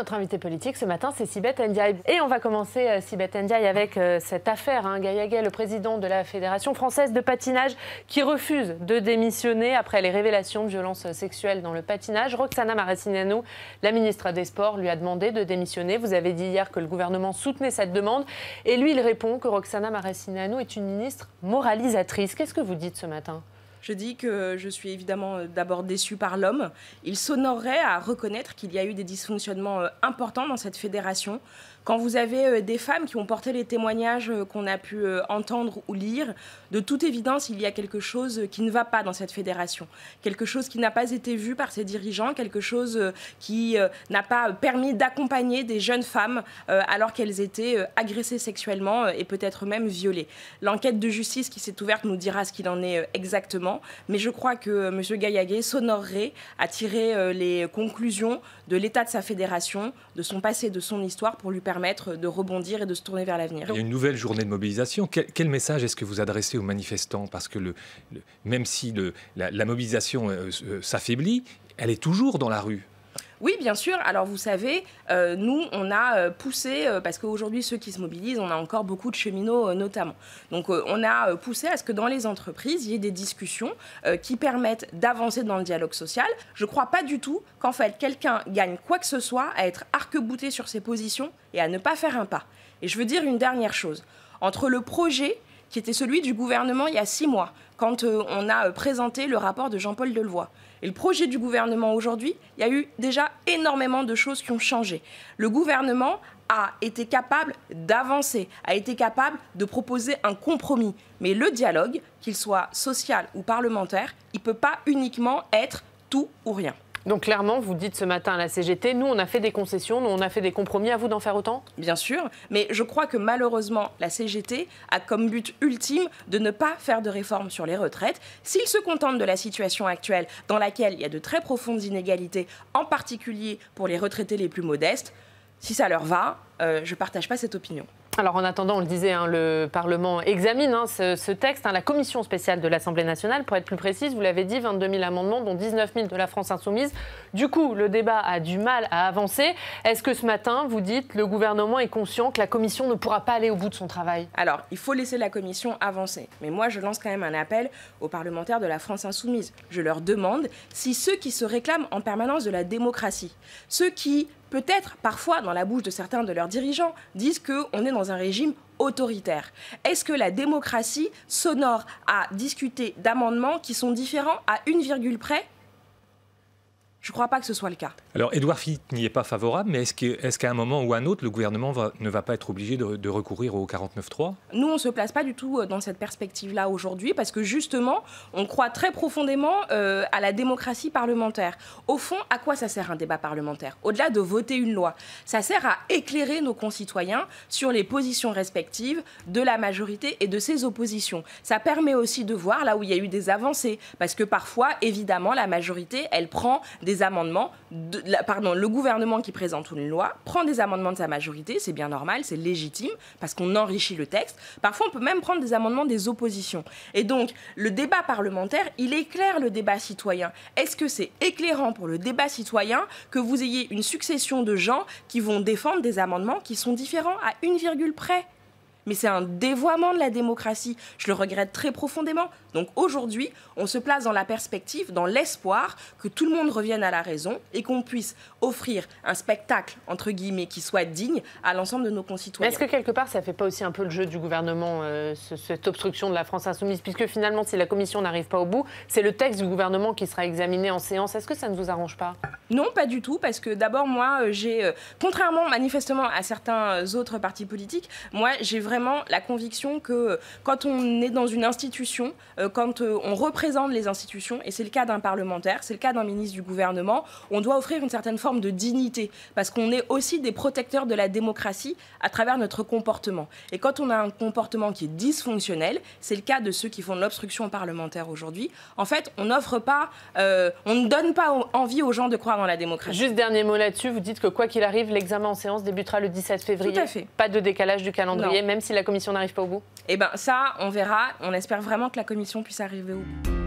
notre invité politique ce matin, c'est Sibeth Ndiaye. Et on va commencer, Sibeth Ndiaye, avec cette affaire. Gay, le président de la Fédération française de patinage, qui refuse de démissionner après les révélations de violences sexuelles dans le patinage. Roxana Maracineanu, la ministre des Sports, lui a demandé de démissionner. Vous avez dit hier que le gouvernement soutenait cette demande. Et lui, il répond que Roxana Maracineanu est une ministre moralisatrice. Qu'est-ce que vous dites ce matin ? Je dis que je suis évidemment d'abord déçue par l'homme. Il s'honorerait à reconnaître qu'il y a eu des dysfonctionnements importants dans cette fédération. Quand vous avez des femmes qui ont porté les témoignages qu'on a pu entendre ou lire, de toute évidence, il y a quelque chose qui ne va pas dans cette fédération. Quelque chose qui n'a pas été vu par ses dirigeants, quelque chose qui n'a pas permis d'accompagner des jeunes femmes alors qu'elles étaient agressées sexuellement et peut-être même violées. L'enquête de justice qui s'est ouverte nous dira ce qu'il en est exactement, mais je crois que M. Gay s'honorerait à tirer les conclusions de l'état de sa fédération, de son passé, de son histoire, pour lui permettre de rebondir et de se tourner vers l'avenir. Il y a une nouvelle journée de mobilisation. Quel message est-ce que vous adressez aux manifestants ? Parce que même si la mobilisation s'affaiblit, elle est toujours dans la rue. Oui, bien sûr. Alors, vous savez, nous, on a poussé, parce qu'aujourd'hui, ceux qui se mobilisent, on a encore beaucoup de cheminots notamment. Donc, on a poussé à ce que dans les entreprises, il y ait des discussions qui permettent d'avancer dans le dialogue social. Je ne crois pas du tout qu'en fait, quelqu'un gagne quoi que ce soit à être arc-bouté sur ses positions et à ne pas faire un pas. Et je veux dire une dernière chose. Entre le projet qui était celui du gouvernement il y a 6 mois, quand on a présenté le rapport de Jean-Paul Delevoye, et le projet du gouvernement aujourd'hui, il y a eu déjà énormément de choses qui ont changé. Le gouvernement a été capable d'avancer, a été capable de proposer un compromis. Mais le dialogue, qu'il soit social ou parlementaire, il ne peut pas uniquement être tout ou rien. Donc clairement, vous dites ce matin à la CGT, nous on a fait des concessions, nous on a fait des compromis, à vous d'en faire autant ? Bien sûr, mais je crois que malheureusement, la CGT a comme but ultime de ne pas faire de réforme sur les retraites. S'ils se contentent de la situation actuelle dans laquelle il y a de très profondes inégalités, en particulier pour les retraités les plus modestes, si ça leur va, je ne partage pas cette opinion. Alors en attendant, on le disait, le Parlement examine ce texte. La commission spéciale de l'Assemblée nationale, pour être plus précise, vous l'avez dit, 22 000 amendements, dont 19 000 de la France insoumise. Du coup, le débat a du mal à avancer. Est-ce que ce matin, vous dites, le gouvernement est conscient que la commission ne pourra pas aller au bout de son travail ? Alors, il faut laisser la commission avancer. Mais moi, je lance quand même un appel aux parlementaires de la France insoumise. Je leur demande si ceux qui se réclament en permanence de la démocratie, ceux qui peut-être, parfois, dans la bouche de certains de leurs dirigeants, disent qu'on est dans un régime autoritaire. Est-ce que la démocratie s'honore à discuter d'amendements qui sont différents à une virgule près ? Je ne crois pas que ce soit le cas. Alors, Édouard Philippe n'y est pas favorable, mais est-ce qu'à un moment ou à un autre, le gouvernement ne va pas être obligé de recourir au 49.3 ? Nous, on ne se place pas du tout dans cette perspective-là aujourd'hui, parce que justement, on croit très profondément à la démocratie parlementaire. Au fond, à quoi ça sert un débat parlementaire ? Au-delà de voter une loi, ça sert à éclairer nos concitoyens sur les positions respectives de la majorité et de ses oppositions. Ça permet aussi de voir là où il y a eu des avancées, parce que parfois, évidemment, la majorité, elle prend des amendements, le gouvernement qui présente une loi prend des amendements de sa majorité, c'est bien normal, c'est légitime, parce qu'on enrichit le texte. Parfois, on peut même prendre des amendements des oppositions. Et donc, le débat parlementaire, il éclaire le débat citoyen. Est-ce que c'est éclairant pour le débat citoyen que vous ayez une succession de gens qui vont défendre des amendements qui sont différents à une virgule près ? Mais c'est un dévoiement de la démocratie. Je le regrette très profondément. Donc aujourd'hui, on se place dans la perspective, dans l'espoir que tout le monde revienne à la raison et qu'on puisse offrir un spectacle, entre guillemets, qui soit digne à l'ensemble de nos concitoyens. Mais est-ce que quelque part, ça ne fait pas aussi un peu le jeu du gouvernement, cette obstruction de la France insoumise ? Puisque finalement, si la commission n'arrive pas au bout, c'est le texte du gouvernement qui sera examiné en séance. Est-ce que ça ne vous arrange pas ? Non, pas du tout, parce que d'abord, moi, contrairement manifestement à certains autres partis politiques, moi, j'ai vraiment la conviction que quand on est dans une institution, quand on représente les institutions, et c'est le cas d'un parlementaire, c'est le cas d'un ministre du gouvernement, on doit offrir une certaine forme de dignité, parce qu'on est aussi des protecteurs de la démocratie à travers notre comportement. Et quand on a un comportement qui est dysfonctionnel, c'est le cas de ceux qui font de l'obstruction parlementaire aujourd'hui, en fait, on n'offre pas, on ne donne pas envie aux gens de croire dans la démocratie. Juste dernier mot là-dessus, vous dites que quoi qu'il arrive, l'examen en séance débutera le 17 février. Tout à fait. Pas de décalage du calendrier, non. Même si la commission n'arrive pas au bout ? Eh bien ça, on verra. On espère vraiment que la commission puisse arriver au bout.